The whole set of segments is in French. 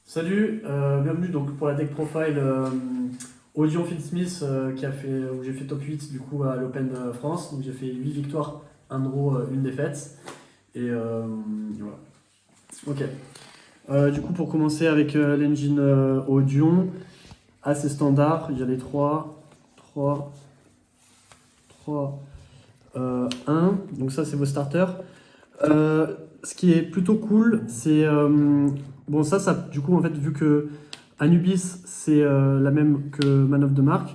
Salut, bienvenue donc pour la deck profile Audion Finsmith où j'ai fait top 8 du coup à l'Open France. Donc j'ai fait 8 victoires, un draw, une défaite. Et voilà. Ok. Du coup pour commencer avec l'engine Audion, assez standard, il y a les 3, 1. Donc ça c'est vos starters. Ce qui est plutôt cool, c'est bon ça du coup en fait vu que Anubis c'est la même que Man of the Mark,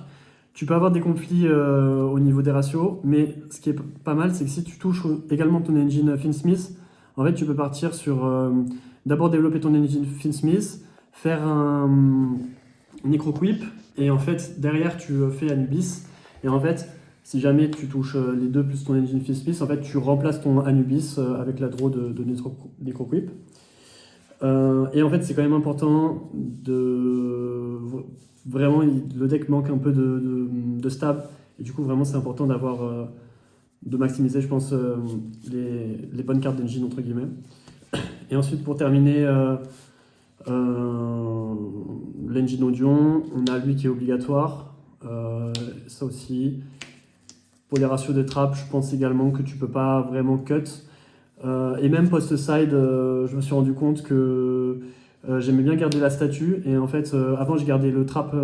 tu peux avoir des conflits au niveau des ratios, mais ce qui est pas mal c'est que si tu touches également ton engine Finsmith, en fait tu peux partir sur d'abord développer ton engine Finsmith, faire un Necroquip et en fait derrière tu fais Anubis et en fait si jamais tu touches les deux plus ton engine Finsmith, en fait tu remplaces ton Anubis avec la draw de Necroquip. Et en fait c'est quand même important de vraiment le deck manque un peu de stab et du coup vraiment c'est important d'avoir de maximiser je pense les bonnes cartes d'engine entre guillemets. Et ensuite pour terminer l'engine Audion, on a lui qui est obligatoire, ça aussi. Pour les ratios de trap, je pense également que tu peux pas vraiment cut. Et même post-side, je me suis rendu compte que j'aimais bien garder la statue. Et en fait, avant, je gardais le trap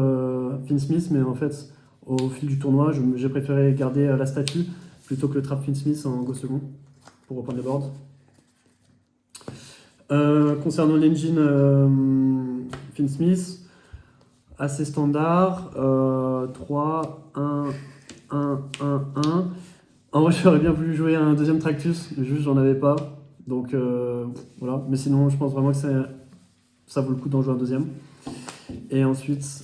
Finsmith, mais en fait, au fil du tournoi, j'ai préféré garder la statue plutôt que le trap Finsmith en go second pour reprendre les boards. Concernant l'engine Finsmith, assez standard, 3, 1, 1, 1, 1. En vrai, j'aurais bien voulu jouer un deuxième Tractus, mais juste j'en avais pas. Donc voilà, mais sinon, je pense vraiment que ça vaut le coup d'en jouer un deuxième. Et ensuite,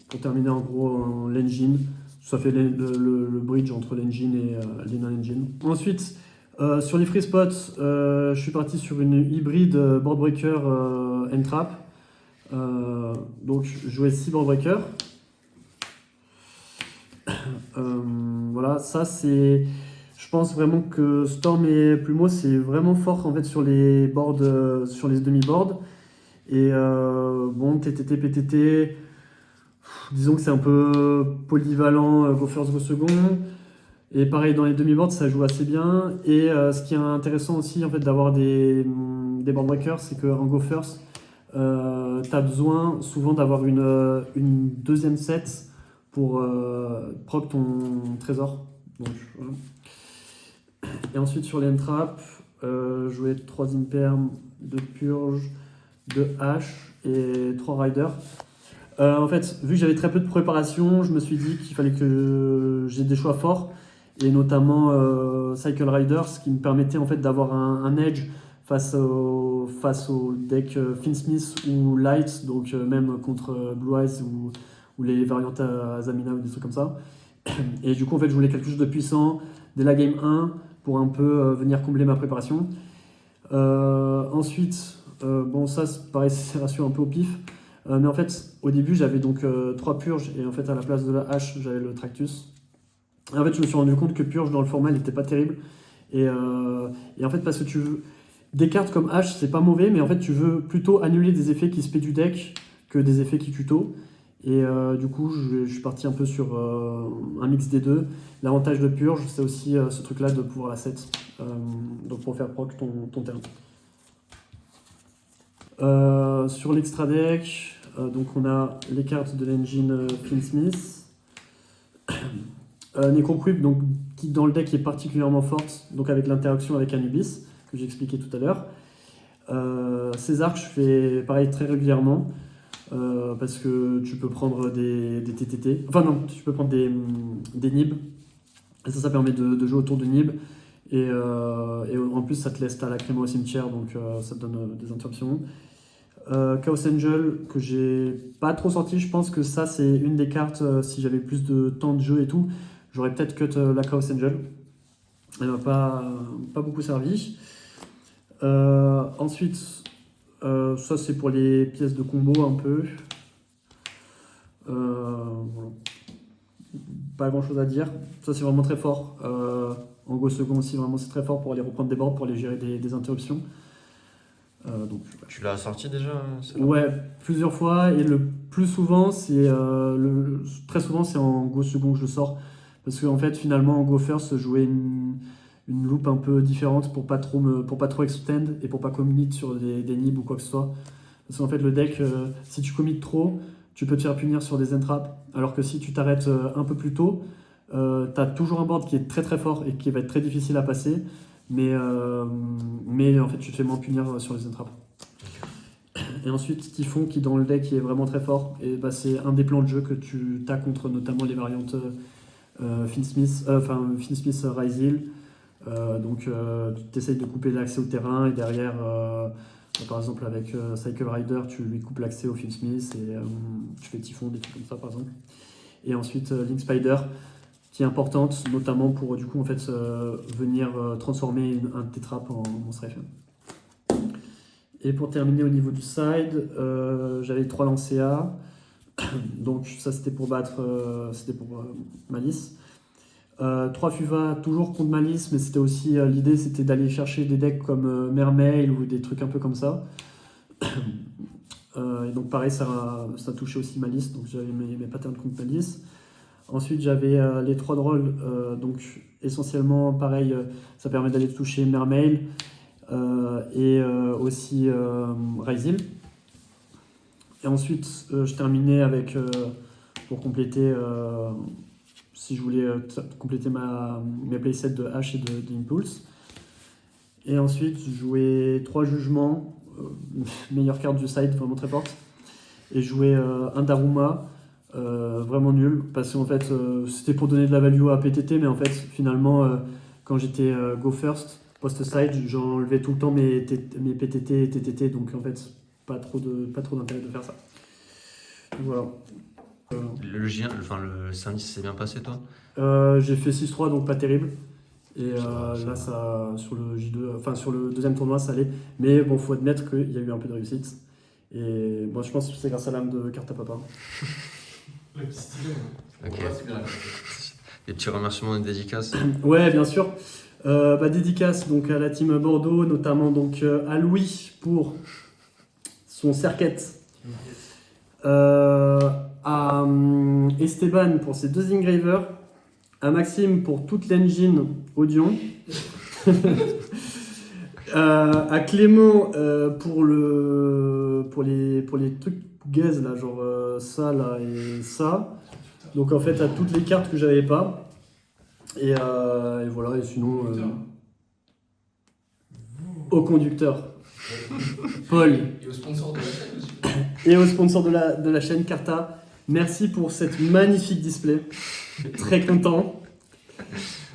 pour terminer en gros l'engine, ça fait le bridge entre l'engine et les non-engine. Ensuite, sur les free spots, je suis parti sur une hybride board breaker and trap. Donc je jouais 6 board breakers. Voilà, ça c'est. Je pense vraiment que Storm et Plumeau c'est vraiment fort en fait sur les boards, sur les demi-boards. Et bon, TTT, PTT, disons que c'est un peu polyvalent, go first, go second. Et pareil, dans les demi-boards, ça joue assez bien. Et ce qui est intéressant aussi en fait, d'avoir des board breakers, c'est qu'en go first, tu as besoin souvent d'avoir une deuxième set pour proc ton trésor. Donc, voilà. Et ensuite sur les trap, jouer 3 imperm, 2 purge, 2 hache et 3 riders. En fait, vu que j'avais très peu de préparation, je me suis dit qu'il fallait que j'ai des choix forts, et notamment Cycle Riders, qui me permettait en fait d'avoir un edge face au deck Finsmith ou Light, donc même contre Blue Eyes ou les variantes à Zamina ou des trucs comme ça. Et du coup, en fait, je voulais quelque chose de puissant dès la game 1 pour un peu venir combler ma préparation. Ensuite, bon, ça, pareil, c'est ratio un peu au pif. Mais en fait, au début, j'avais donc 3 purges et en fait, à la place de la hache, j'avais le Tractus. Et en fait, je me suis rendu compte que purge dans le format, il n'était pas terrible. Et en fait, parce que tu veux. Des cartes comme hache, c'est pas mauvais, mais en fait, tu veux plutôt annuler des effets qui spé du deck que des effets qui tuto. Et du coup, je suis parti un peu sur un mix des deux. L'avantage de purge, c'est aussi ce truc-là de pouvoir la set. Donc pour faire proc ton terrain. Sur l'extra deck, donc on a les cartes de l'engine Finsmith. Necroquip, donc qui dans le deck est particulièrement forte, donc avec l'interaction avec Anubis, que j'ai expliqué tout à l'heure. César, je fais pareil très régulièrement. Parce que tu peux prendre des TTT, enfin non, tu peux prendre des Nib, et ça permet de jouer autour de Nib, et en plus ça te laisse ta lacrymo au cimetière, donc ça te donne des interruptions. Chaos Angel, que j'ai pas trop sorti, je pense que ça c'est une des cartes, si j'avais plus de temps de jeu et tout, j'aurais peut-être cut la Chaos Angel, elle m'a pas beaucoup servi. Ensuite, ça c'est pour les pièces de combo un peu. Voilà. Pas grand chose à dire. Ça c'est vraiment très fort. En go second aussi, vraiment c'est très fort pour aller reprendre des boards, pour aller gérer des interruptions. Donc, Tu l'as sorti déjà, celle-là? ouais, plusieurs fois. Et le plus souvent, très souvent, c'est en Go second que je le sors. Parce qu'en fait, finalement, en Go first, jouer une loupe un peu différente pour pas trop extend et pour pas commit sur des nibs ou quoi que ce soit. Parce qu'en fait, le deck, si tu commit trop, tu peux te faire punir sur des entraps. Alors que si tu t'arrêtes un peu plus tôt, tu as toujours un board qui est très très fort et qui va être très difficile à passer. Mais en fait, tu te fais moins punir sur les entraps. Et ensuite, Typhon, qui dans le deck est vraiment très fort, et bah, c'est un des plans de jeu que tu as contre notamment les variantes Finsmith Rise Hill. Donc, tu essayes de couper l'accès au terrain, et derrière, par exemple, avec Cycle Rider, tu lui coupes l'accès au Finsmith et tu fais Typhon, des trucs comme ça, par exemple. Et ensuite, Link Spider, qui est importante, notamment pour du coup en fait venir transformer un tétrap en monstre FM. Et pour terminer au niveau du side, j'avais 3 lancers. Donc ça c'était pour battre, Malice. 3 Fuva toujours contre Malice, mais c'était aussi l'idée c'était d'aller chercher des decks comme Mermail ou des trucs un peu comme ça. Et donc pareil ça touchait aussi Malice, donc j'avais mes patterns contre Malice. Ensuite, j'avais les 3 drôles, donc essentiellement pareil, ça permet d'aller toucher Mermail et aussi Ryzil. Et ensuite, je terminais avec, pour compléter, si je voulais compléter mes playsets de H et d'Impulse. Et ensuite, je jouais 3 jugements, meilleure carte du side, vraiment très forte. Et je jouais un Daruma. Vraiment nul parce qu'en fait c'était pour donner de la value à PTT, mais en fait finalement quand j'étais go first post side j'enlevais tout le temps mes PTT et TTT, donc en fait pas trop d'intérêt de faire ça. Donc, voilà. Le Saint-Denis s'est bien passé, toi? J'ai fait 6-3, donc pas terrible. Et Ça là, va. ça, sur le J2, enfin sur le deuxième tournoi, ça allait. Mais bon, faut admettre qu'il y a eu un peu de réussite. Et bon, je pense que c'est grâce à l'âme de Carte à Papa. Ok. Des petits remerciements et dédicaces. Ouais, bien sûr. Dédicace donc à la team Bordeaux, notamment donc à Louis pour son circuit, à Esteban pour ses 2 engravers, à Maxime pour toute l'engine Audion, à Clément pour les trucs gaze là, genre ça là et ça. Donc en fait à toutes les cartes que j'avais pas. Et voilà, et sinon au conducteur Paul Et au sponsor de la chaîne aussi. et au sponsor de la chaîne Carta. Merci pour cette magnifique display. Très content.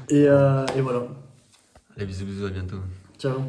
Et voilà. Allez, bisous, à bientôt. Ciao.